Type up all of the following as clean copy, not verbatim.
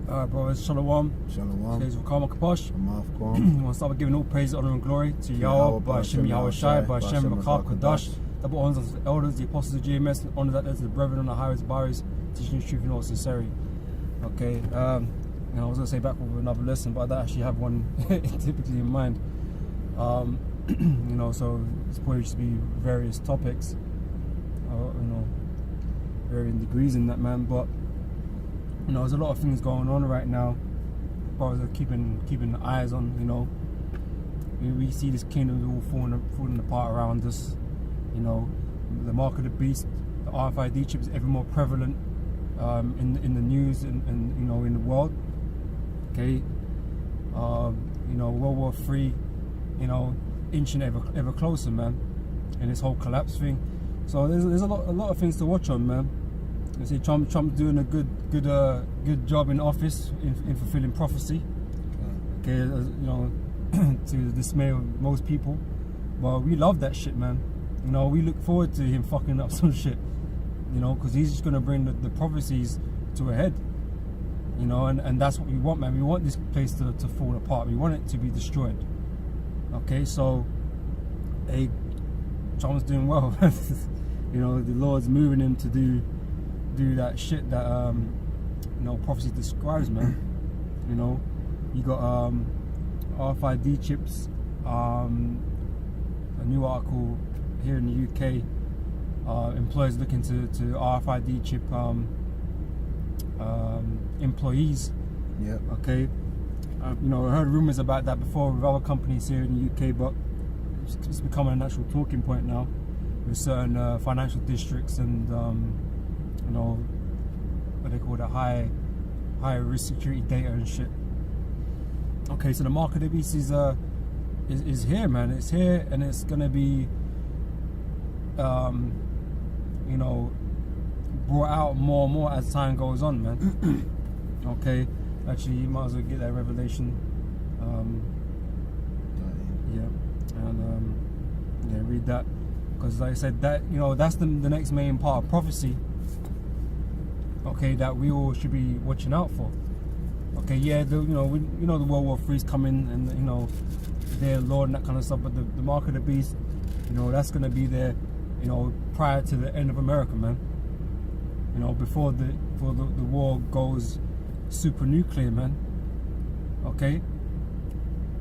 Alright, brothers, Shalom. Shalom. Says Wakama Kaposh. I'm off I want to start by giving all praise, honor, and glory to Yahweh, by Hashem Yahweh Shai, by Hashem Makab Kadash. Double honors to the elders, the apostles of GMS, and honor that to the brethren on the highways, byways, teaching the truth in all sincerity. Okay, I was going to say back with another lesson, but I don't actually have one typically in mind. So it's probably just be various topics, varying degrees in that, man. But there's a lot of things going on right now. Brothers are keeping the eyes on. We see this kingdom all falling apart around us. The mark of the beast, the RFID chip is ever more prevalent in the news and in the world. Okay, World War III, inching ever closer, man, and this whole collapse thing. So there's a lot of things to watch on, man. You see, Trump's doing a good job in office in fulfilling prophecy. Okay, to the dismay of most people, but we love that shit, man. We look forward to him fucking up some shit. Because he's just gonna bring the prophecies to a head. And that's what we want, man. We want this place to fall apart. We want it to be destroyed. Okay, so hey, Trump's doing well. The Lord's moving him to do that shit that prophecy describes, man. You got RFID chips. A new article here in the UK. Employers looking to RFID chip employees. Yeah. Okay. I heard rumours about that before with other companies here in the UK, but it's becoming an actual talking point now with certain financial districts and what they call the high risk security data and shit. Okay, so the mark of the beast is here, man. It's here, and it's gonna be brought out more and more as time goes on, man. Okay, actually, you might as well get that revelation. Read that, because like I said, that that's the next main part of prophecy. Okay, that we all should be watching out for. Okay, yeah, the World War III is coming, and their Lord and that kind of stuff. But the mark of the beast, that's gonna be there, prior to the end of America, man. Before the war goes super nuclear, man. Okay.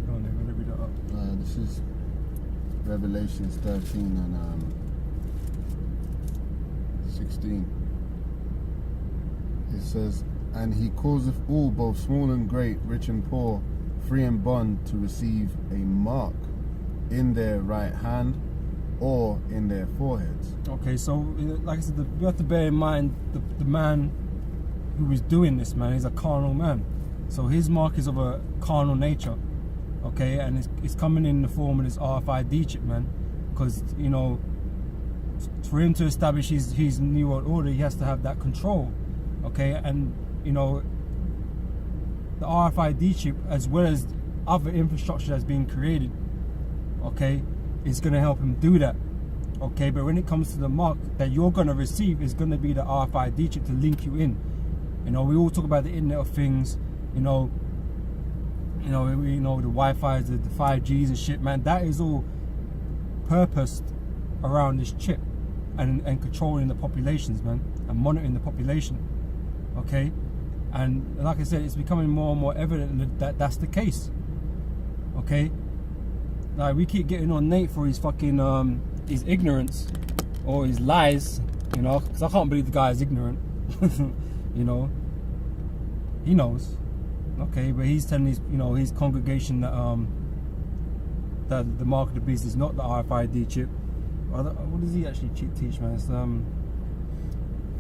Go on, let me read that up. This is Revelations 13 and 16. It says, "And he causeth all, both small and great, rich and poor, free and bond, to receive a mark in their right hand or in their foreheads." Okay, so like I said, we have to bear in mind the man who is doing this, man, is a carnal man. So his mark is of a carnal nature. Okay, and it's coming in the form of this RFID chip, man. Because for him to establish his new world order, he has to have that control. Okay, and the RFID chip, as well as other infrastructure that's being created, okay, is going to help him do that. Okay, but when it comes to the mark that you're going to receive, is going to be the RFID chip to link you in. We all talk about the Internet of Things, the Wi-Fi's, the 5Gs and shit, man. That is all purposed around this chip and controlling the populations, man, and monitoring the population. Okay, and like I said, it's becoming more and more evident that that's the case. Okay, like we keep getting on Nate for his fucking his ignorance or his lies, because I can't believe the guy is ignorant. He knows. Okay, but he's telling his congregation that that the mark of the beast is not the RFID chip. What does he actually teach, man?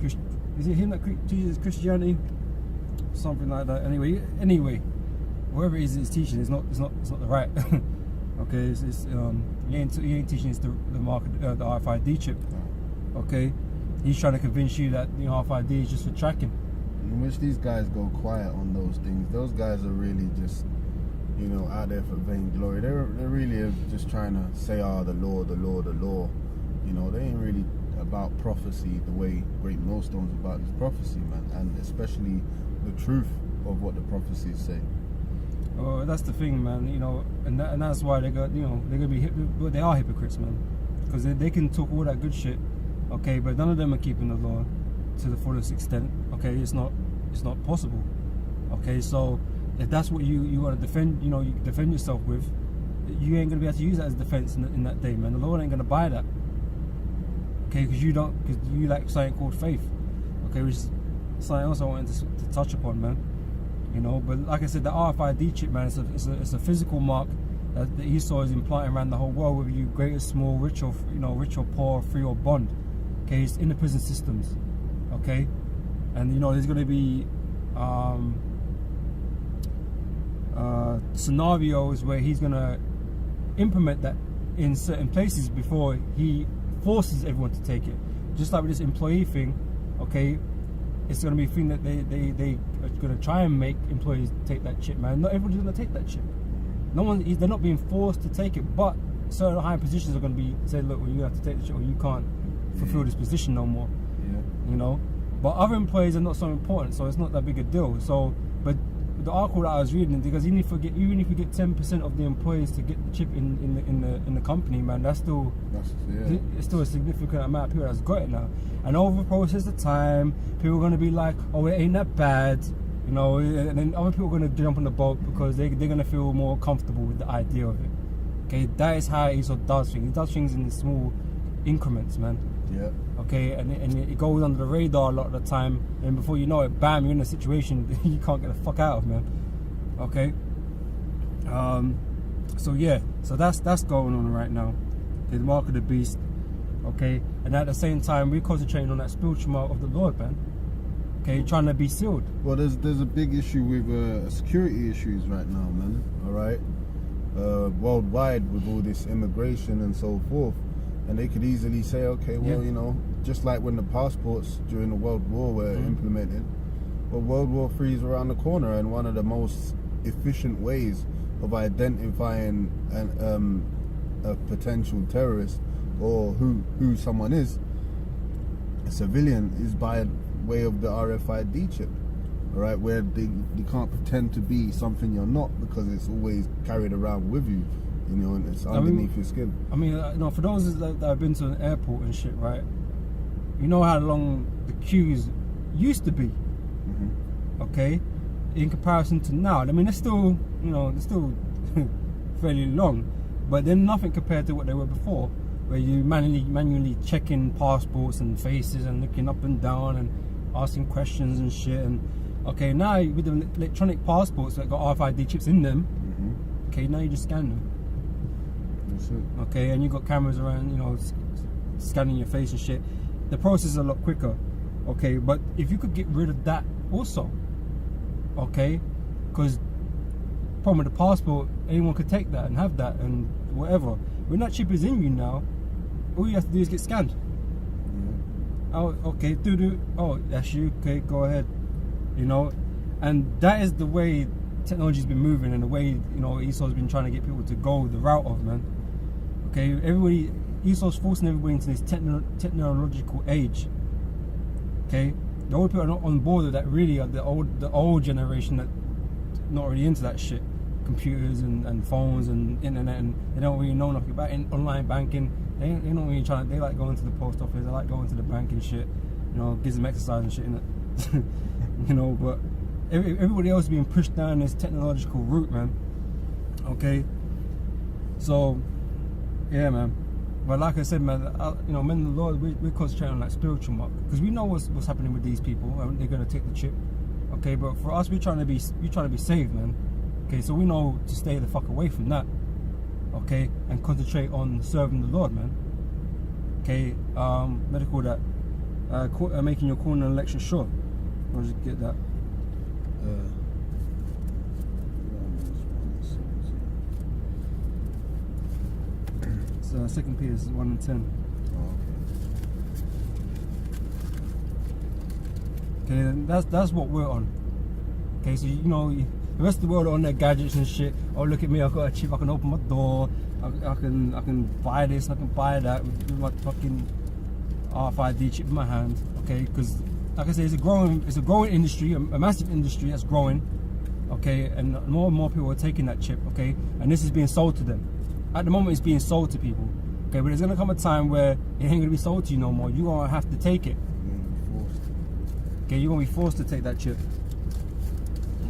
It's, is it him that teaches Christianity? Something like that. Anyway, whatever it is he's teaching, it's not the right. Okay, he ain't teaching it's the mark the RFID chip. Okay, he's trying to convince you that RFID is just for tracking. In which these guys go quiet on those things. Those guys are really just, out there for vainglory. They're really just trying to say, the law. They ain't really about prophecy the way GreatMillStone's about his prophecy, man, and especially the truth. of what the prophecies say. Oh, that's the thing, man. You know, and that's why they got, you know, they're gonna be they are hypocrites, man, because they can talk all that good shit, okay, but none of them are keeping the law to the fullest extent. Okay, it's not possible. Okay, so if that's what you want to defend, you know, you defend yourself with, you ain't gonna be able to use that as defense in that day, man. The Lord ain't gonna buy that. Okay, because you like something called faith. Okay, which is something else I wanted to touch upon, man. You know, but like I said, the RFID chip, man, it's a physical mark that Esau is implanting around the whole world, whether you great or small, rich or poor, free or bond. Okay, it's in the prison systems. Okay, and you know there's going to be scenarios where he's going to implement that in certain places before he forces everyone to take it. Just like with this employee thing, okay, it's going to be a thing that they are going to try and make employees take that chip, man. Not everybody's going to take that chip. They're not being forced to take it, but certain high positions are going to be said, look, well, you have to take the chip or you can't fulfill this position no more. Yeah. You know, but other employees are not so important, so it's not that big a deal. So, but the article that I was reading, because even if you get 10% of the employees to get the chip in the company, man, it's still a significant amount of people that's got it now. And over the process of time, people are going to be like, oh, it ain't that bad, you know, and then other people are going to jump on the boat because they're going to feel more comfortable with the idea of it. Okay, that is how Esau does things. He does things in small increments, man. Yeah. Okay, and it goes under the radar a lot of the time, and before you know it, bam, you're in a situation you can't get the fuck out of, man. Okay. So yeah, so that's going on right now. The mark of the beast. Okay, and at the same time, we're concentrating on that spiritual mark of the Lord, man. Okay, trying to be sealed. Well, there's a big issue with security issues right now, man. All right, worldwide with all this immigration and so forth. And they could easily say, okay, well, you know, just like when the passports during the World War were implemented, well, World War III is around the corner, and one of the most efficient ways of identifying a potential terrorist or who someone is, a civilian, is by way of the RFID chip, all right, where they can't pretend to be something you're not because it's always carried around with you. You know, and it's underneath your skin. I mean, you know, for those that have been to an airport and shit, right? You know how long the queues used to be, okay? In comparison to now, I mean, they're still, you know, they're still fairly long, but they're nothing compared to what they were before, where you manually checking passports and faces and looking up and down and asking questions and shit. And okay, now with the electronic passports that got RFID chips in them, okay, now you just scan them. Okay, and you got cameras around, you know, scanning your face and shit. The process is a lot quicker. Okay, but if you could get rid of that also, okay, because problem with the passport, anyone could take that and have that and whatever. When that chip is in you now, all you have to do is get scanned. Oh, okay, oh, that's you. Okay, go ahead. You know, and that is the way technology's been moving, and the way, you know, Esau's been trying to get people to go the route of, man. Okay, Esau's forcing everybody into this technological age. Okay, the old people are not on board with that. Really, are the old generation that not really into that shit, computers and phones and internet, and they don't really know nothing about online banking. They don't really trying. They like going to the post office. They like going to the bank and shit. You know, gives them exercise and shit in it. You know, but everybody else is being pushed down this technological route, man. Okay, so yeah, man. But like I said, man, you know, men of the Lord, we're concentrating on that spiritual mark, because we know what's happening with these people, and they're gonna take the chip. Okay, but for us, we're trying to be saved, man. Okay, so we know to stay the fuck away from that. Okay, and concentrate on serving the Lord, man. Okay, medical that making your calling and election sure. I'll just get that. It's 2 Peter 1:10. Okay, and that's what we're on. Okay, so you know, the rest of the world are on their gadgets and shit. Oh, look at me, I've got a chip, I can open my door, I can buy this, I can buy that with my fucking RFID chip in my hand. Okay, because like I say, it's a growing industry, a massive industry that's growing. Okay, and more people are taking that chip. Okay, and this is being sold to them. At the moment, it's being sold to people. Okay, but there's gonna come a time where it ain't gonna be sold to you no more. You're gonna have to take it. Okay, you're gonna be forced to take that chip.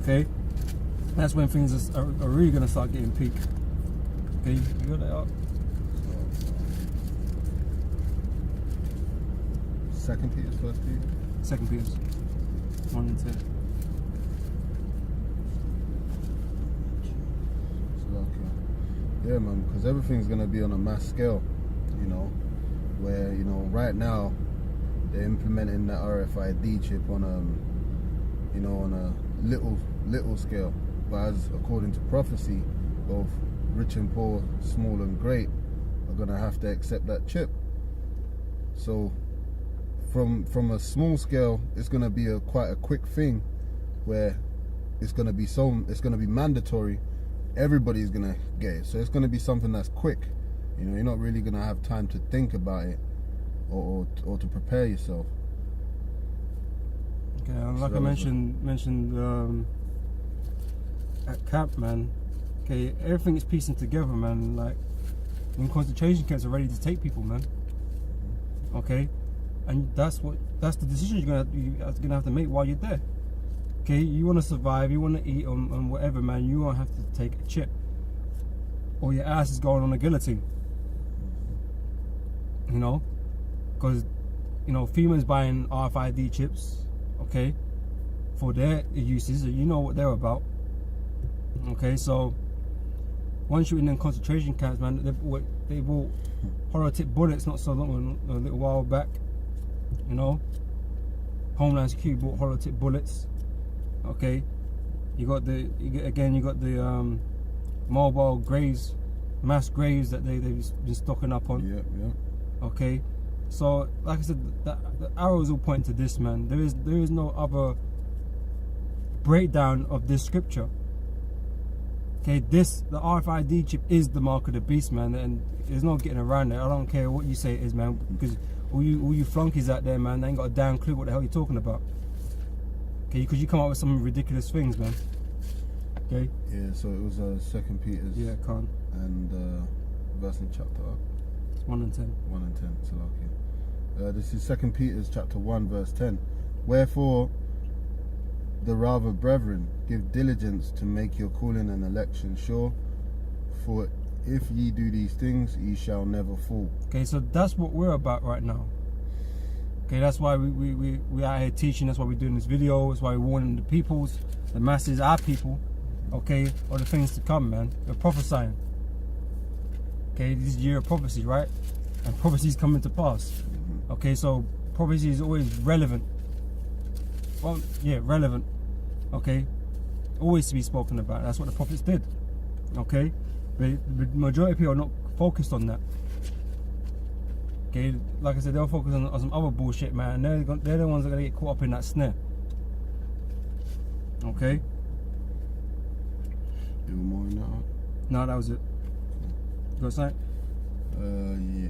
Okay, that's when things are really gonna start getting peak. Okay, you got that up. Second Peter's, First Peter. Second Peter's 1 and 10. Yeah, man, because everything's gonna be on a mass scale, you know, where, you know, right now they're implementing that RFID chip on you know, on a little scale, but as according to prophecy, both rich and poor, small and great, are gonna have to accept that chip. So from a small scale, it's gonna be quite a quick thing, where it's gonna be mandatory. Everybody's gonna get it, so it's gonna be something that's quick. You know, you're not really gonna have time to think about it or to prepare yourself. Okay, and like I mentioned at camp, man. Okay, everything is piecing together, man. Like, when concentration camps are ready to take people, man. Okay, and that's the decision you're gonna have to make while you're there. Okay, you want to survive, you want to eat on whatever, man, you won't have to take a chip, or your ass is going on a guillotine. You know, because, you know, FEMA's buying RFID chips, okay, for their uses, you know what they're about. Okay, so once you're in them concentration camps, man, they bought hollow tip bullets not so long, a little while back. You know, Homeland Security bought hollow tip bullets. Okay, you got the mobile graves, mass graves that they've been stocking up on. Yeah. Okay, so like I said, the arrows all point to this, man. There is no other breakdown of this scripture. Okay, the RFID chip is the mark of the beast, man, and there's no getting around it. I don't care what you say it is, man, because all you flunkies out there, man, they ain't got a damn clue what the hell you're talking about. Okay, because you come up with some ridiculous things, man. Okay. Yeah. So it was 2 Peter's. Yeah, Khan. And verse and chapter. It's 1 and 10. 1 and 10. Salaki. This is 2 Peter's chapter 1 verse 10. Wherefore, the rather, brethren, give diligence to make your calling and election sure. For if ye do these things, ye shall never fall. Okay, so that's what we're about right now. Okay, that's why we out here teaching. That's why we're doing this video. That's why we're warning the masses, our people, okay, of the things to come, man. We're prophesying. Okay, this is year of prophecy, right? And prophecy is coming to pass. Okay, so prophecy is always relevant. Well, yeah, relevant. Okay, always to be spoken about. That's what the prophets did. Okay, but the majority of people are not focused on that. Okay, like I said, they'll focus on some other bullshit, man. They're the ones that are gonna get caught up in that snare. Okay. Do more in that? No, that was it. You got something? Yeah.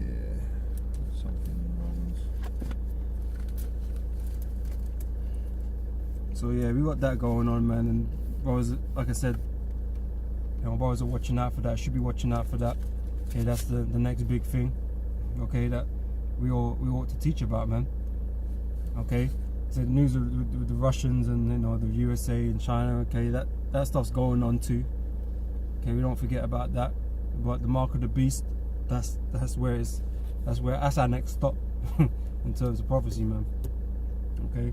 Something in Romans. So yeah, we got that going on, man. And brothers, like I said, you know, brothers are watching out for that. Should be watching out for that. Okay, that's the next big thing. Okay, that we ought to teach about, man. Okay, so the news with the Russians and, you know, the USA and China. Okay, that stuff's going on too. Okay, we don't forget about that. But the mark of the beast, that's our next stop in terms of prophecy, man. Okay.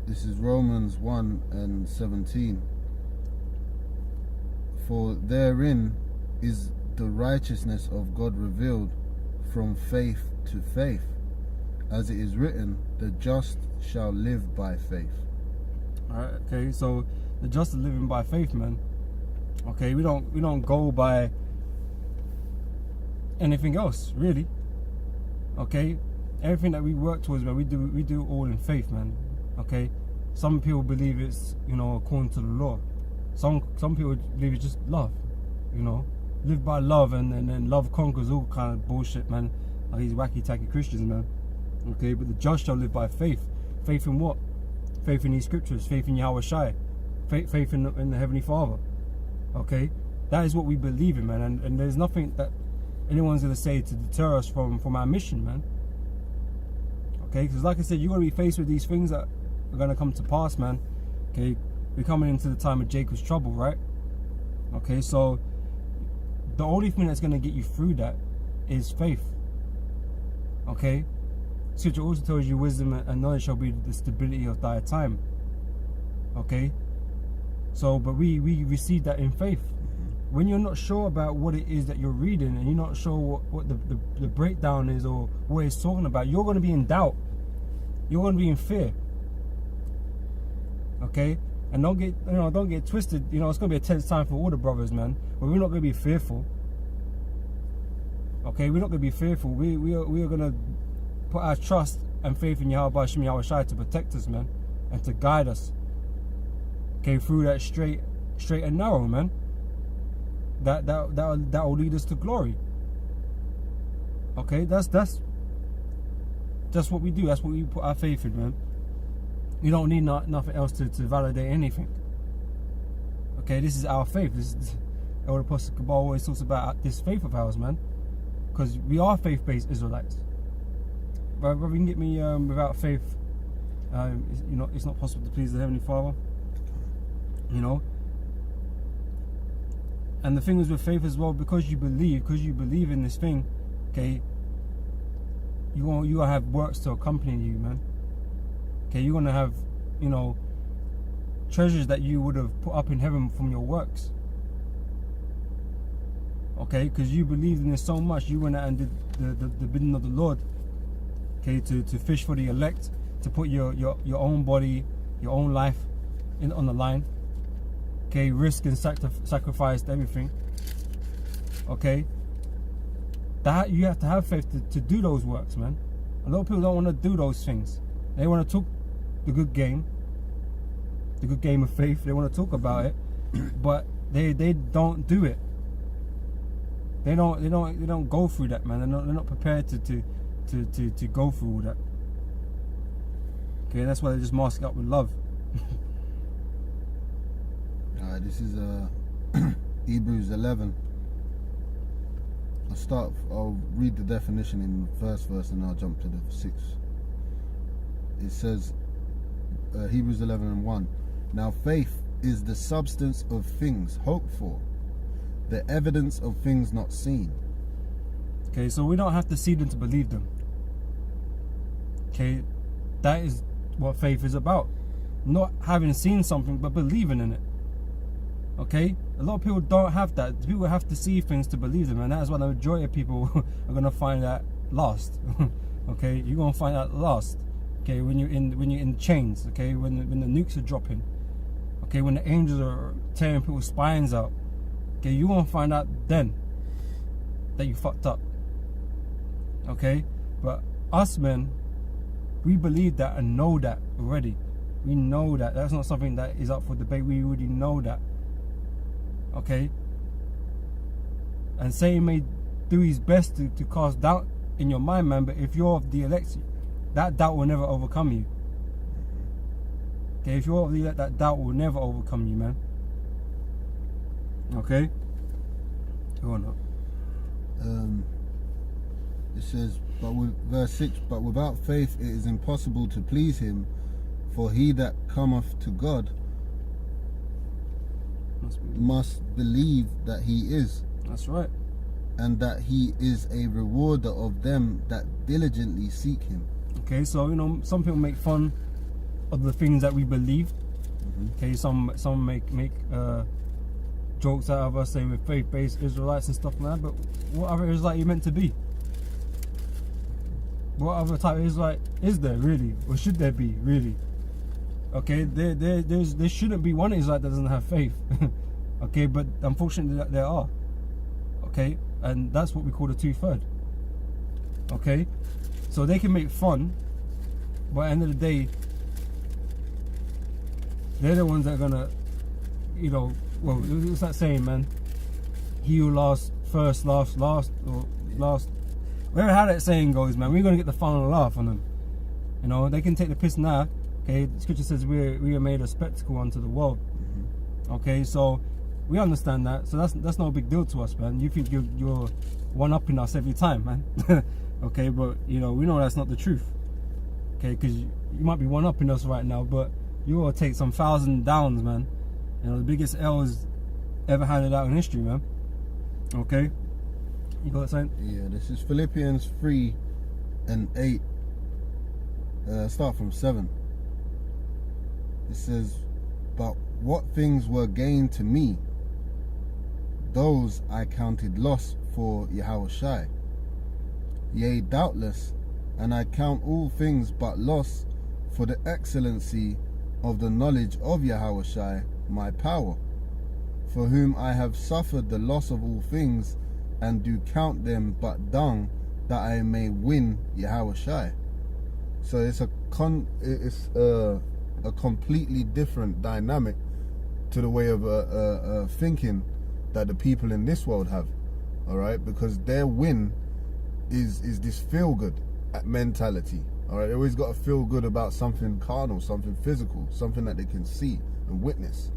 This is Romans 1 and 17. For therein is the righteousness of God revealed from faith to faith, as it is written, the just shall live by faith. Alright, okay, so the just are living by faith, man. Okay, we don't go by anything else, really. Okay, everything that we work towards, man, we do all in faith, man. Okay, some people believe it's, you know, according to the law. Some people believe it's just love, you know. Live by love, and then love conquers all kind of bullshit, man. Like these wacky tacky Christians, man. Okay, but the just shall live by faith. Faith in what? Faith in these scriptures, faith in Yahweh Shai, faith in the Heavenly Father. Okay, that is what we believe in, man, and there's nothing that anyone's going to say to deter us from our mission, man. Okay, because like I said, you're going to be faced with these things that are going to come to pass, man. Okay, we're coming into the time of Jacob's trouble, right? Okay, so the only thing that's going to get you through that is faith. Okay, Scripture also tells you wisdom and knowledge shall be the stability of thy time. Okay, so but we receive that in faith. When you're not sure about what it is that you're reading, and you're not sure what the breakdown is or what it's talking about, you're going to be in doubt. You're going to be in fear. Okay, and don't get twisted. You know, it's going to be a tense time for all the brothers, man. But we're not going to be fearful. Okay, we're not going to be fearful. We are going to put our trust and faith in Yahweh Shai to protect us, man, and to guide us. Okay, through that straight and narrow, man. That will lead us to glory. Okay, that's what we do. That's what we put our faith in, man. We don't need nothing else to validate anything. Okay, this is our faith. This is what Apostle Kabal always talks about, this faith of ours, man. Because we are faith-based Israelites. But you can get me without faith, you know, it's not possible to please the Heavenly Father. You know. And the thing is with faith as well, because you believe in this thing, okay, you're gonna have works to accompany you, man. Okay, you're gonna have, you know, treasures that you would have put up in heaven from your works. Okay, because you believed in this so much, you went out and did the bidding of the Lord. Okay, to fish for the elect, to put your own body, your own life on the line. Okay, risk and sacrifice everything. Okay, that you have to have faith to do those works, man. A lot of people don't want to do those things. They want to talk the good game of faith. They want to talk about it, but they don't do it. They don't go through that, man. They're not prepared to go through all that. Okay, that's why they just mask it up with love. This is Hebrews 11. I'll read the definition in the first verse and I'll jump to the 6th. It says, Hebrews 11:1. Now faith is the substance of things hoped for, the evidence of things not seen. Okay, so we don't have to see them to believe them. Okay, that is what faith is about. Not having seen something, but believing in it. Okay, a lot of people don't have that. People have to see things to believe them, and that is why the majority of people are gonna find that lost. Okay, you're gonna find that lost. Okay, when you're in chains. Okay, when the nukes are dropping. Okay, when the angels are tearing people's spines out. Okay, you won't find out then that you fucked up. Okay, but us men, we believe that and know that already. We know that. That's not something that is up for debate. We already know that. Okay, and Satan may do his best to cast doubt in your mind, man, but if you're of the elect, that doubt will never overcome you. Okay, if you're of the elect, that doubt will never overcome you, man. Okay, go on up. It says, but with verse 6, but without faith it is impossible to please him, for he that cometh to God must believe that he is. That's right. And that he is a rewarder of them that diligently seek him. Okay, so you know, some people make fun of the things that we believe. Okay, some make jokes out of us saying we're faith-based Israelites and stuff like that, but what other Israelite are you meant to be? What other type of Israelite is there really? Or should there be really? Okay, there shouldn't be one Israelite that doesn't have faith. Okay, but unfortunately there are. Okay, and that's what we call the 2/3. Okay, so they can make fun, but at the end of the day, they're the ones that are gonna, you know, well, it's that saying, man, he who laughs first laughs last, or last, whatever how that saying goes, man, we're gonna get the final laugh on them. You know, they can take the piss now. Okay, the scripture says we are made a spectacle unto the world. Okay, so we understand that. So that's no big deal to us, man. You think you're one-upping us every time, man. Okay, but you know, we know that's not the truth. Okay, because you might be one-upping us right now, but you will take some 1,000 downs, man. You know, the biggest L's ever handed out in history, man. Okay, you got something? Yeah, this is Philippians 3 and 8. Start from 7. It says, but what things were gained to me, those I counted loss for Yahushua. Yea, doubtless, and I count all things but loss for the excellency of the knowledge of Yahushua, my power, for whom I have suffered the loss of all things, and do count them but dung, that I may win Yahushua. So it's a completely different dynamic to the way of thinking that the people in this world have. All right, because their win is this feel good mentality. All right, they always got to feel good about something carnal, something physical, something that they can see and witness.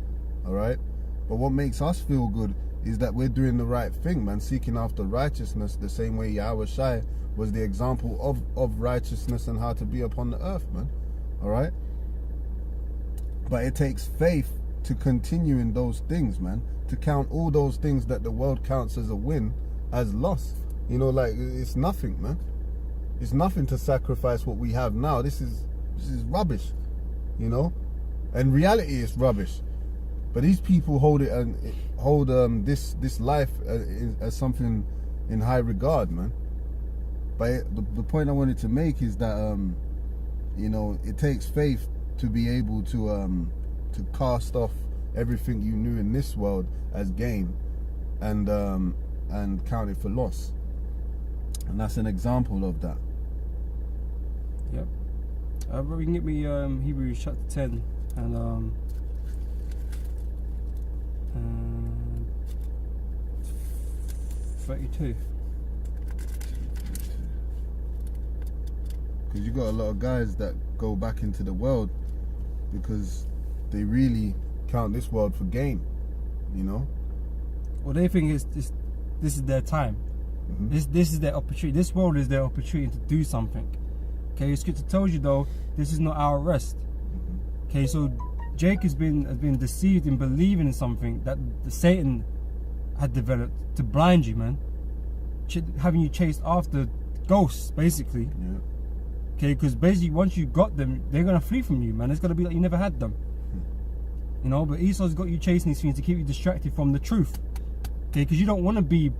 All right, but what makes us feel good is that we're doing the right thing, man, seeking after righteousness the same way Yahushua was the example of righteousness and how to be upon the earth, man. All right, but it takes faith to continue in those things, man, to count all those things that the world counts as a win as loss. You know, like, it's nothing, man. It's nothing to sacrifice what we have now. This is rubbish, you know, and reality is rubbish. But these people hold this life as something in high regard, man. But the point I wanted to make is that you know, it takes faith to be able to cast off everything you knew in this world as gain, and count it for loss. And that's an example of that. Yep. But we can get me Hebrews chapter 10 and 32. Because you got a lot of guys that go back into the world because they really count this world for gain, you know. Well, they think this is their time. This is their opportunity. This world is their opportunity to do something. Okay, Scripture tells you though, this is not our rest. Okay, so Jake has been deceived in believing in something that the Satan had developed to blind you, man. Having you chased after ghosts, basically. Yeah. Okay, because basically once you got them, they're gonna flee from you, man. It's gonna be like you never had them. You know, but Esau's got you chasing these things to keep you distracted from the truth. Okay, because you don't want to be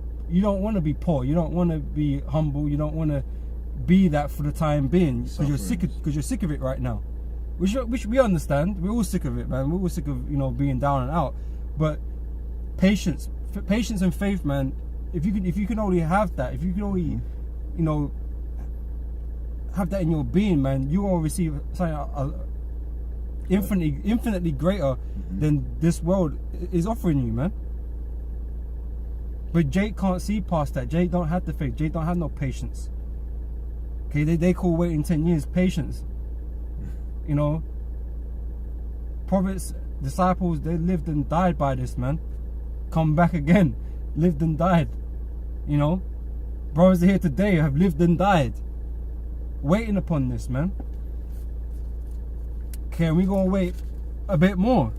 poor. You don't want to be humble. You don't want to be that for the time being because you're sick of it right now. Which we understand. We're all sick of it, man. We're all sick of, you know, being down and out. But patience and faith, man. If you can only have that, if you can only, you know, have that in your being, man, you will receive something infinitely greater than this world is offering you, man. But Jake can't see past that. Jake don't have the faith. Jake don't have no patience. Okay, they call waiting 10 years patience. You know, prophets, disciples, they lived and died by this, man. Come back again, lived and died. You know, brothers here today have lived and died, waiting upon this, man. Okay, we're gonna wait a bit more.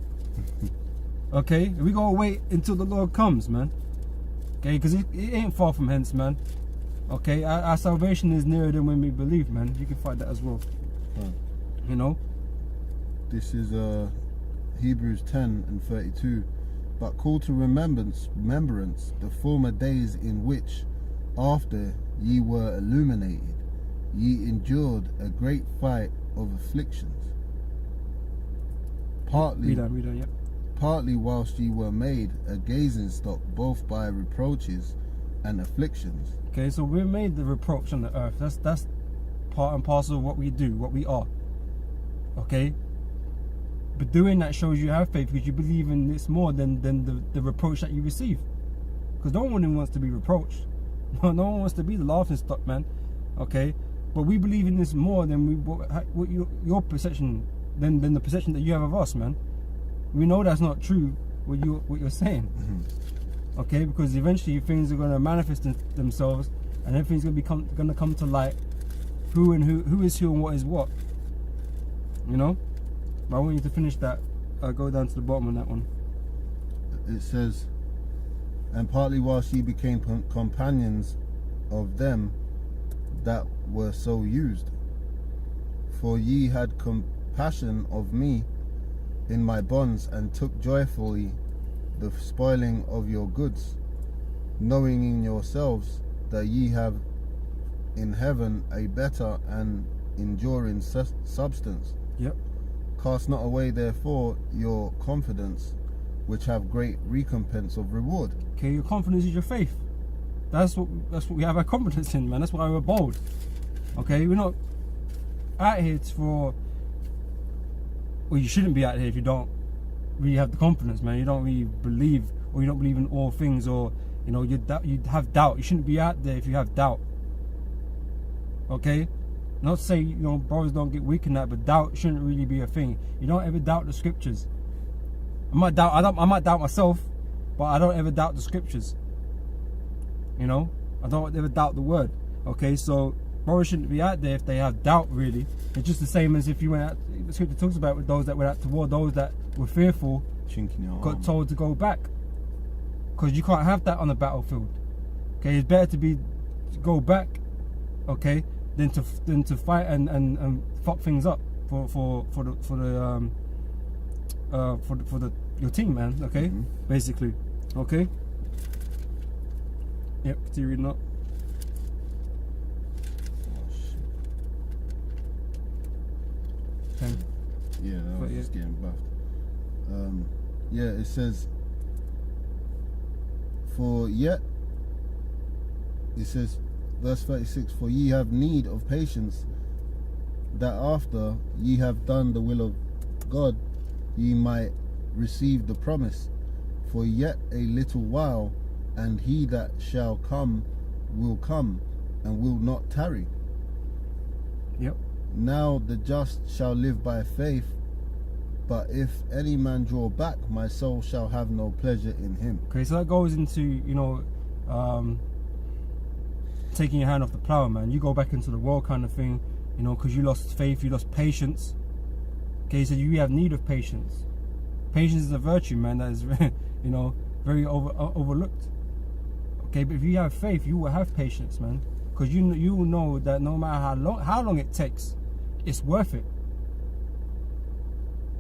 Okay, we're gonna wait until the Lord comes, man. Okay, because it ain't far from hence, man. Okay, our salvation is nearer than when we believe, man. You can find that as well. You know, this is Hebrews 10 and 32. But call to remembrance the former days in which, after ye were illuminated, ye endured a great fight of afflictions. Partly whilst ye were made a gazing stock both by reproaches and afflictions. Okay, so we're made the reproach on the earth. That's part and parcel of what we do, what we are. Okay, but doing that shows you have faith because you believe in this more than the reproach that you receive. Because no one wants to be reproached. No one wants to be the laughing stock, man. Okay, but we believe in this more than what your perception than the perception that you have of us, man. We know that's not true. What you're saying, okay? Because eventually things are going to manifest themselves, and everything's going to come to light. Who is who and what is what. You know. But I want you to finish that. Go down to the bottom on that one. It says, and partly whilst ye became companions of them that were so used, for ye had compassion of me in my bonds, and took joyfully the spoiling of your goods, knowing in yourselves that ye have in heaven a better and enduring substance. Yep. Cast not away therefore your confidence, which have great recompense of reward. Okay, your confidence is your faith. That's what we have our confidence in, man. That's why we're bold. Okay, we're not out here for. Well, you shouldn't be out here if you don't really have the confidence, man. You don't really believe, or you don't believe in all things, or you know you have doubt. You shouldn't be out there if you have doubt. Okay, not to say brothers don't get weak in that, but doubt shouldn't really be a thing. You don't ever doubt the scriptures. I might doubt myself, but I don't ever doubt the scriptures. I don't ever doubt the word. Okay, so brothers shouldn't be out there if they have doubt, really. It's just the same as if you went out, the scripture talks about with those that went out to war, those that were fearful got told to go back. Because you can't have that on the battlefield. Okay, it's better to go back, okay, than to fight and fuck things up for your team, man. Okay, basically. Okay. Yep, continue reading up. Yeah, I was just getting buffed. Yeah, it says, verse 36, for ye have need of patience, that after ye have done the will of God, ye might receive the promise. For yet a little while, and he that shall come will come, and will not tarry. Yep. Now the just shall live by faith, but if any man draw back, my soul shall have no pleasure in him. Okay, so that goes into, taking your hand off the plow, man. You go back into the world kind of thing, because you lost faith, you lost patience. Okay, so you have need of patience. Patience is a virtue, man, that is, very overlooked. Okay, but if you have faith, you will have patience, man. Because you will know that no matter how long it takes, it's worth it.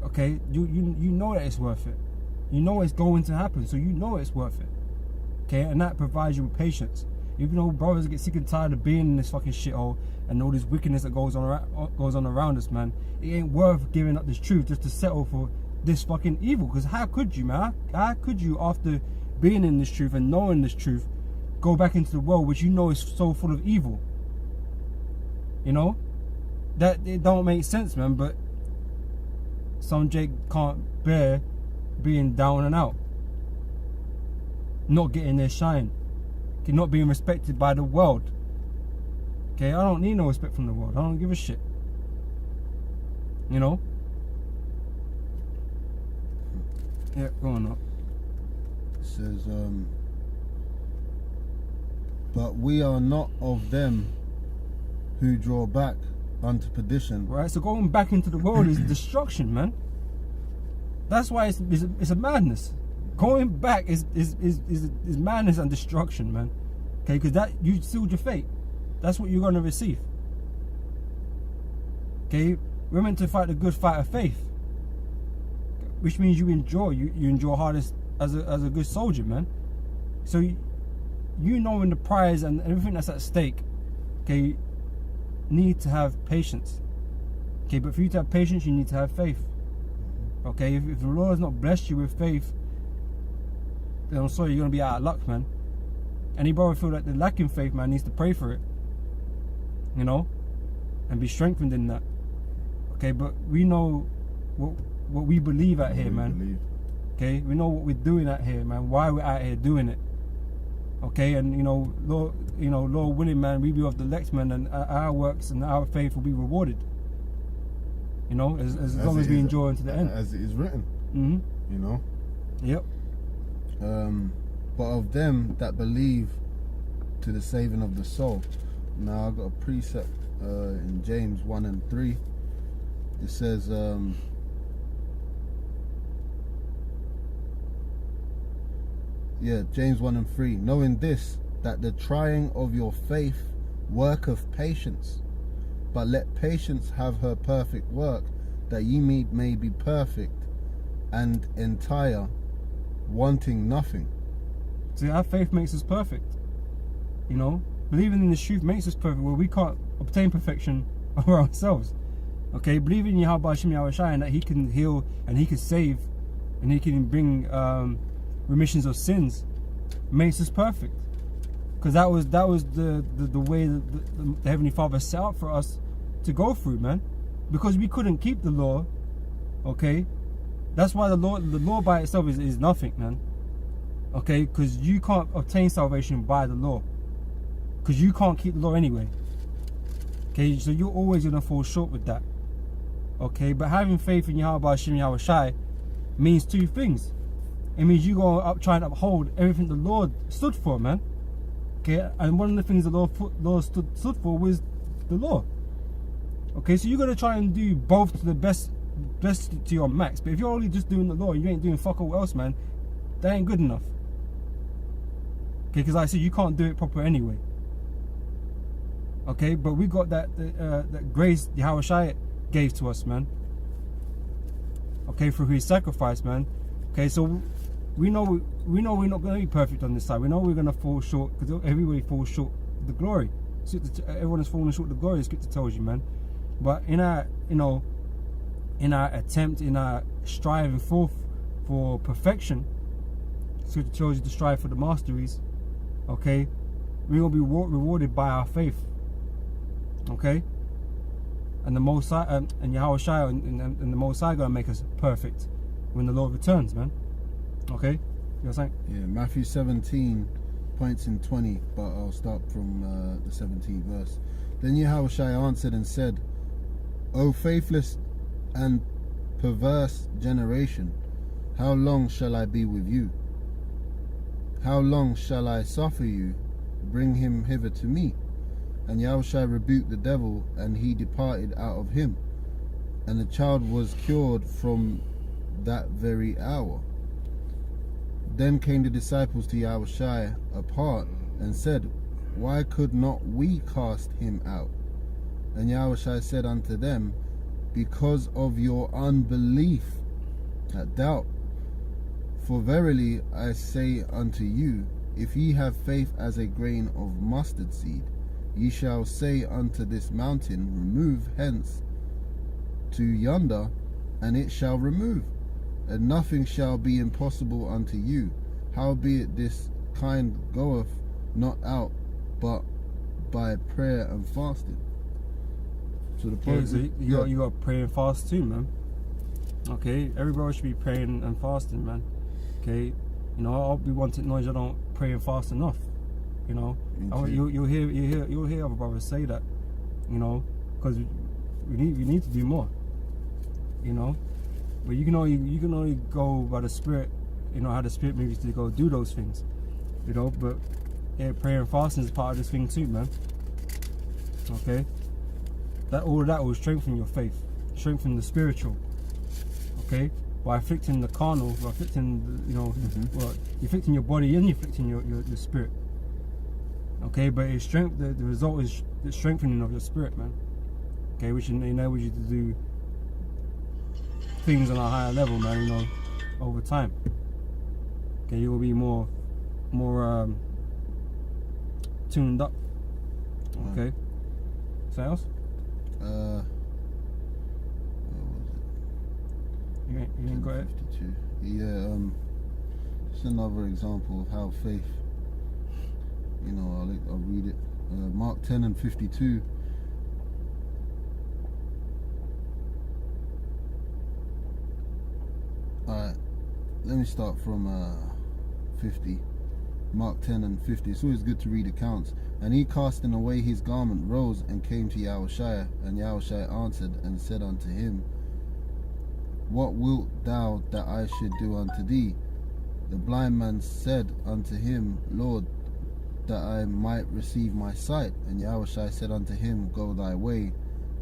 Okay, you know that it's worth it. You know it's going to happen, so you know it's worth it. Okay, and that provides you with patience. Even though brothers get sick and tired of being in this fucking shithole and all this wickedness that goes on around us, man, it ain't worth giving up this truth just to settle for this fucking evil. Because how could you, man? How could you, after being in this truth and knowing this truth, go back into the world which you know is so full of evil? That it don't make sense, man. But some Jake can't bear being down and out, not getting their shine, okay, not being respected by the world. Okay, I don't need no respect from the world. I don't give a shit. Yeah, going up. It says, but we are not of them who draw back unto perdition. Right, so going back into the world is destruction, man. That's why it's a madness. Going back is madness and destruction, man. Okay, because that you sealed your fate. That's what you're gonna receive. Okay, we're meant to fight the good fight of faith, which means you endure hardest as a good soldier, man. So knowing the prize and everything that's at stake, okay, need to have patience. Okay, but for you to have patience, you need to have faith. Okay, if the Lord has not blessed you with faith, then I'm sorry, you're gonna be out of luck, man. Any brother feel that they're lacking faith, man, needs to pray for it, and be strengthened in that. Okay, but we know what we believe out here, man. Okay, we know what we're doing out here, man. Why we're out here doing it. Okay, and Lord willing, man, we be of the elect, man, and our works and our faith will be rewarded. As long as we endure unto the end. As it is written. Mm-hmm. Yep. But of them that believe to the saving of the soul. Now I've got a precept in James 1 and 3. It says, James 1 and 3. Knowing this, that the trying of your faith worketh patience. But let patience have her perfect work, that ye may be perfect and entire, wanting nothing. See, our faith makes us perfect. Believing in the truth makes us perfect, where we can't obtain perfection of ourselves. Okay, believing in Yahweh Hashem Yahweh Shai, and that He can heal and He can save and He can bring remissions of sins, makes us perfect. Because that was the way that the Heavenly Father set out for us to go through, man. Because we couldn't keep the law. Okay, that's why the law by itself is nothing, man. Okay, because you can't obtain salvation by the law, because you can't keep the law anyway. Okay, so you're always gonna fall short with that. Okay, but having faith in Yahweh Hashem Yahweh Shai means two things. It means you go up trying to uphold everything the Lord stood for, man. Okay, and one of the things the Lord stood for was the law. Okay, so you're gonna try and do both to the best to your max. But if you're only just doing the law and you ain't doing fuck all else, man, that ain't good enough. Okay, because like I said, you can't do it proper anyway. Okay, but we got that grace Yahweh Shai gave to us, man. Okay, through His sacrifice, man. Okay, so we know we're not going to be perfect on this side. We know we're going to fall short, because everybody falls short of the glory. Everyone is falling short of the glory, the scripture tells you, man. But in our attempt, in our striving for perfection, scripture tells you to strive for the masteries. Okay, we're going to be rewarded by our faith. Okay, and the Most High and Yahweh Shai and the Most High going to make us perfect when the Lord returns, man. Okay, you know what I'm saying? Yeah, Matthew 17 points in 20, but I'll start from the 17th verse. Then Yahweh Shai answered and said, O faithless and perverse generation, how long shall I be with you? How long shall I suffer you? Bring him hither to me. And Yahweh Shai rebuked the devil, and he departed out of him. And the child was cured from that very hour. Then came the disciples to Yahweh Shai apart, and said, Why could not we cast him out? And Yahweh Shai said unto them, Because of your unbelief, that doubt. For verily I say unto you, if ye have faith as a grain of mustard seed, ye shall say unto this mountain, Remove hence to yonder, and it shall remove, and nothing shall be impossible unto you. Howbeit this kind goeth not out but by prayer and fasting. So the point is, you got to pray and fast too, man. Okay, everybody should be praying and fasting, man. Okay, I'll be wanting knowledge I don't pray and fast enough. You'll hear other brothers say that, because we need to do more. But you can only go by the Spirit, how the Spirit moves you to go do those things, But yeah, prayer and fasting is part of this thing too, man. Okay, all of that will strengthen your faith, strengthen the spiritual. Okay, by afflicting the carnal, by afflicting you're afflicting your body and you're afflicting your spirit. Okay, but the result is the strengthening of your spirit, man. Okay, which enables you to do things on a higher level, man. Over time. Okay, you will be more tuned up. Okay. Something else? What was it? You ain't got it? 52. Yeah, just another example of how faith, I'll read it. Mark 10 and 52. Alright, let me start from 50. Mark 10 and 50. It's always good to read accounts. And he, casting away his garment, rose and came to Yahushua. And Yahushua answered and said unto him, What wilt thou that I should do unto thee? The blind man said unto him, Lord, that I might receive my sight. And Yahushua said unto him, Go thy way,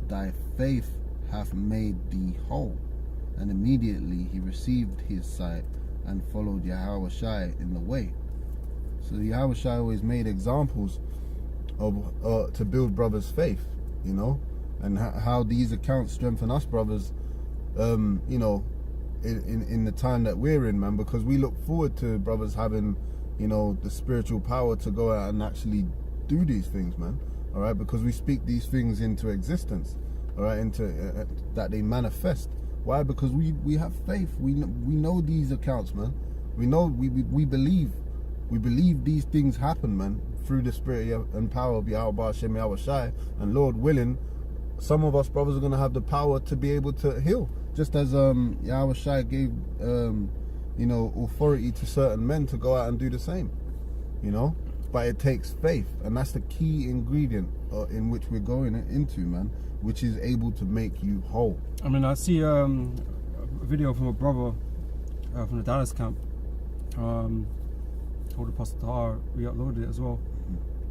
thy faith hath made thee whole. And immediately he received his sight and followed Yahushua in the way. So Yahushua always made examples of to build brothers' faith, you know, and how these accounts strengthen us brothers, you know, in the time that we're in, man, because we look forward to brothers having, you know, the spiritual power to go out and actually do these things, man. All right, because we speak these things into existence, all right, into that they manifest. Why? Because we have faith. We know these accounts, man. We know we believe these things happen, man, through the spirit and power of Yahweh Hashem Yahushai. And Lord willing, some of us brothers are going to have the power to be able to heal, just as Yahushai gave you know, authority to certain men to go out and do the same, you know. But it takes faith, and that's the key ingredient in which we're going into, man, which is able to make you whole. I mean, I see a video from a brother from the Dallas camp. Told Apostle Tahar, re-uploaded it as well.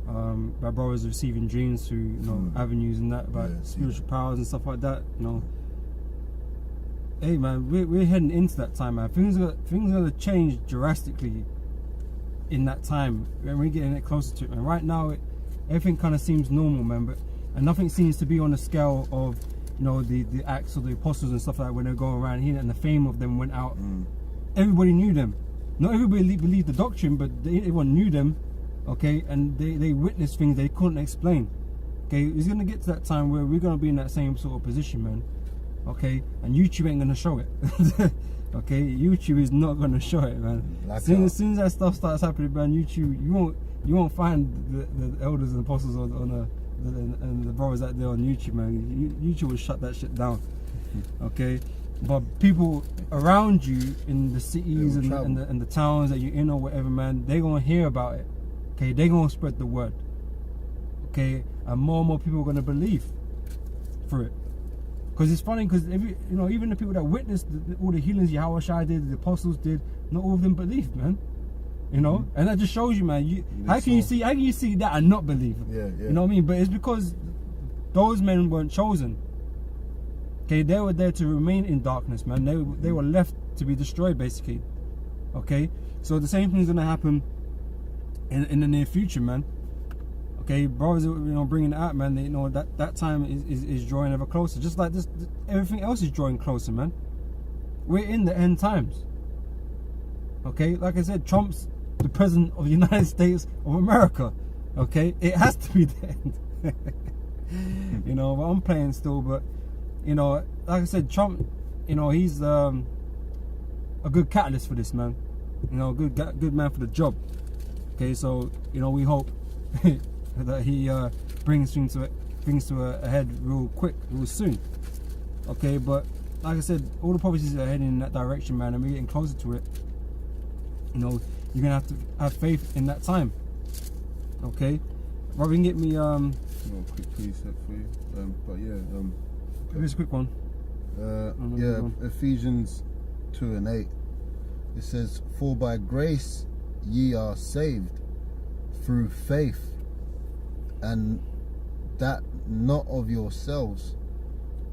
My brother is receiving dreams through, you know, avenues and that, about spiritual powers and stuff like that, you know. Hey man, we're heading into that time, man. Things are going to change drastically in that time when we're getting it closer to it, man. Right now, everything kind of seems normal, man, and nothing seems to be on the scale of, you know, the Acts of the Apostles and stuff like that when they're going around here, and the fame of them went out. Everybody knew them. Not everybody believed the doctrine, but everyone knew them, okay, and they witnessed things they couldn't explain. Okay, it's going to get to that time where we're going to be in that same sort of position, man. Okay, and YouTube ain't gonna show it. Okay, YouTube is not gonna show it, man. As soon as that stuff starts happening, man, YouTube, you won't find the elders and apostles and the brothers out there on YouTube, man. YouTube will shut that shit down. Okay, but people around you in the cities and the towns that you're in or whatever, man, they gonna hear about it. Okay, they gonna spread the word. Okay, and more people are gonna believe for it. Because it's funny, because you know, even the people that witnessed all the healings Yahushua did, the apostles did, not all of them believed, man. You know, and that just shows you, man. How can you see that and not believe? Yeah. You know what I mean? But it's because those men weren't chosen. Okay, they were there to remain in darkness, man. They were left to be destroyed, basically. Okay, so the same thing's gonna happen in the near future, man. Okay, brothers, you know, bringing it out, man. You know that time is drawing ever closer. Just like this, everything else is drawing closer, man. We're in the end times. Okay, like I said, Trump's the president of the United States of America. Okay, it has to be the end. You know, but I'm playing still. But you know, like I said, Trump, you know, he's a good catalyst for this, man. You know, good man for the job. Okay, so you know, we hope that he brings things to a head real soon. Okay, but like I said, all the prophecies are heading in that direction, man, and we're getting closer to it. You know, you're gonna have to have faith in that time. Okay, Rob, you can get me no, quick precept for you, but yeah, here's a quick one. Ephesians 2:8. It says, "For by grace ye are saved through faith, and that not of yourselves,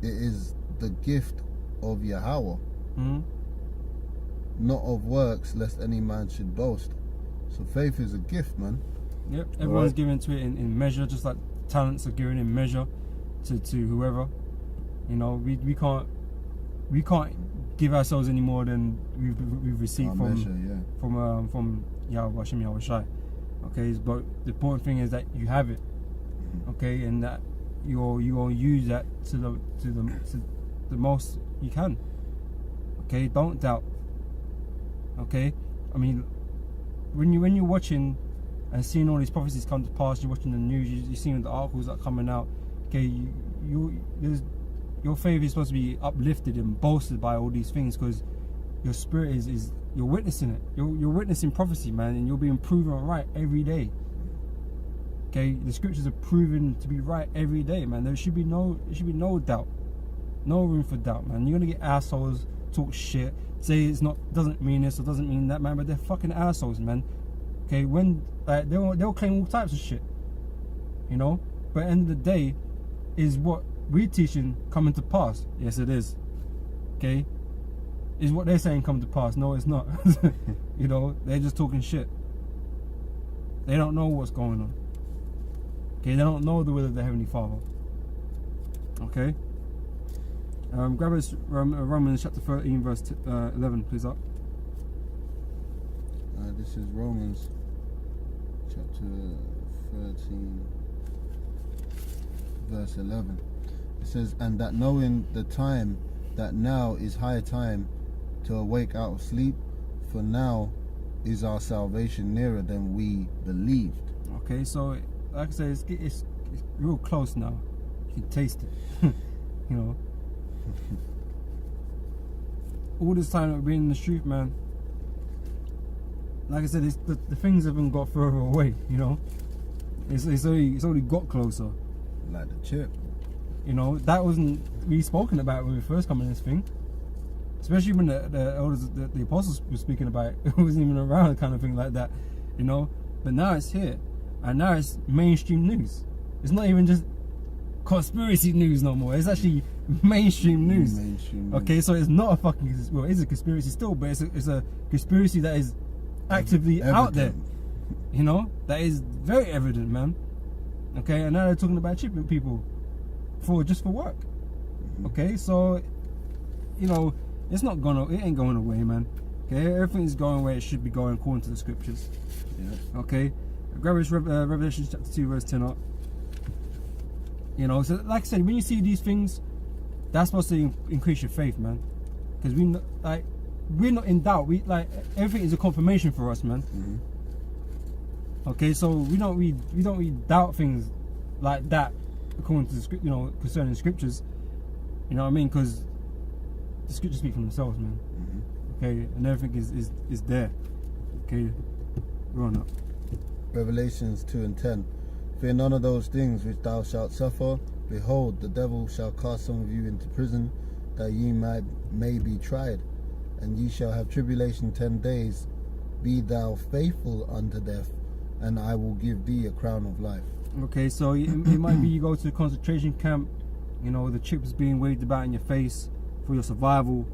it is the gift of Yahweh, not of works, lest any man should boast." So faith is a gift, man. Yep, everyone's given to it in measure, just like talents are given in measure to whoever. You know, we can't give ourselves any more than we've received from Yahweh Hashem Yahushai. Okay, but the important thing is that you have it. Okay, and that you'll use that to the most you can. Okay, don't doubt. Okay, I mean, when you're watching and seeing all these prophecies come to pass, you're watching the news, you're seeing the articles that are coming out. Okay, your faith is supposed to be uplifted and boasted by all these things, because your spirit is you're witnessing it. You're witnessing prophecy, man, and you're being proven right every day. Okay, the scriptures are proven to be right every day, man. There should be no doubt, no room for doubt, man. You're gonna get assholes talk shit, say it's not, doesn't mean this or doesn't mean that, man, but they're fucking assholes, man. Okay, when they'll claim all types of shit, you know. But at the end of the day, is what we're teaching coming to pass? Yes, it is. Okay, is what they're saying come to pass? No, it's not. You know, they're just talking shit. They don't know what's going on. Okay, they don't know the will of the Heavenly Father. Okay. Grab us Romans chapter 13 verse 11, please up. This is Romans chapter 13 verse 11. It says, and that knowing the time, that now is high time to awake out of sleep, for now is our salvation nearer than we believed. Okay, so like I said, it's real close now. You can taste it. You know. All this time that we've been in the truth, man. Like I said, the things haven't got further away. You know, it's only got closer. Like the chip. You know, that wasn't really spoken about when we first come in this thing. Especially when the elders, the apostles were speaking about it. It wasn't even around, kind of thing like that. You know, but now it's here, and now it's mainstream news. It's not even just conspiracy news no more. It's actually mainstream news. Mainstream news. Okay, so it's not a fucking, well, it's a conspiracy still, but it's a conspiracy that is actively out there. You know, that is very evident, man. Okay, and now they're talking about chipping people just for work. Okay, so you know, it ain't going away, man. Okay, everything's going where it should be going according to the scriptures. Yeah. Okay, grab us Revelation chapter 2 verse 10 up. You know, so like I said, when you see these things, that's supposed to increase your faith, man. Because we're not in doubt. We everything is a confirmation for us, man. Okay, so we don't read doubt things like that according to the script, you know, concerning scriptures. You know what I mean? Because the scriptures speak for themselves, man. Okay, and everything is there. Okay, we're on up. Revelations 2 and 10. Fear none of those things which thou shalt suffer. Behold, the devil shall cast some of you into prison, that ye may be tried, and ye shall have tribulation 10 days. Be thou faithful unto death, and I will give thee a crown of life. Okay, so it might be you go to a concentration camp, you know, the chips being waved about in your face for your survival,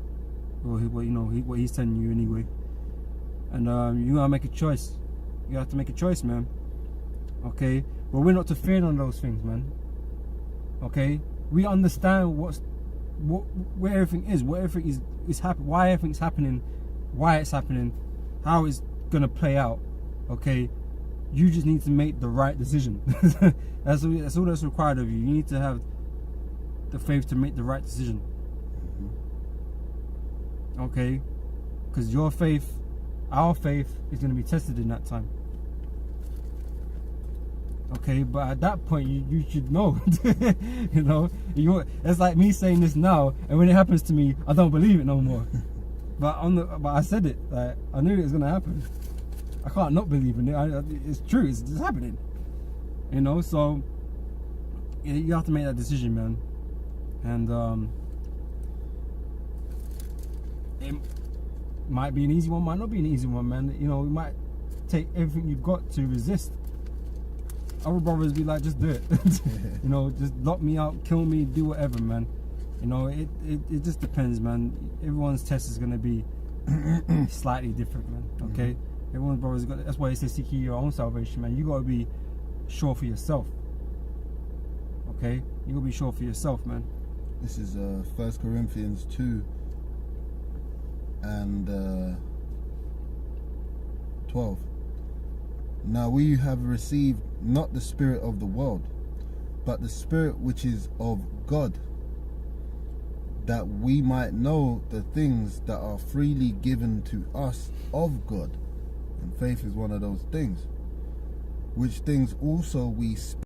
or what he's telling you anyway. And you gotta make a choice. You have to make a choice, man. Okay, but we're not to fear on those things, man. Okay, we understand where everything is, what everything is happening, why everything's happening, why it's happening, how it's gonna play out. Okay, you just need to make the right decision. That's all that's required of you. You need to have the faith to make the right decision. Okay, because your faith, our faith, is going to be tested in that time. Okay, but at that point you should know. You know, it's like me saying this now, and when it happens to me, I don't believe it no more. But I said it. Like, I knew it was going to happen. I can't not believe in it. It's true. It's happening. You know, so you have to make that decision, man. And it might be an easy one, might not be an easy one, man. You know, it might take everything you've got to resist. Other brothers be like, just do it. You know, just lock me out, kill me, do whatever, man. You know, it just depends, man. Everyone's test is gonna be slightly different, man. Okay. Everyone's brothers got. That's why they say seek ye your own salvation, man. You gotta be sure for yourself. Okay, you gotta be sure for yourself, man. This is 1 Corinthians 2 and 12. Now we have received not the spirit of the world, but the Spirit which is of God, that we might know the things that are freely given to us of God. And faith is one of those things, which things also we speak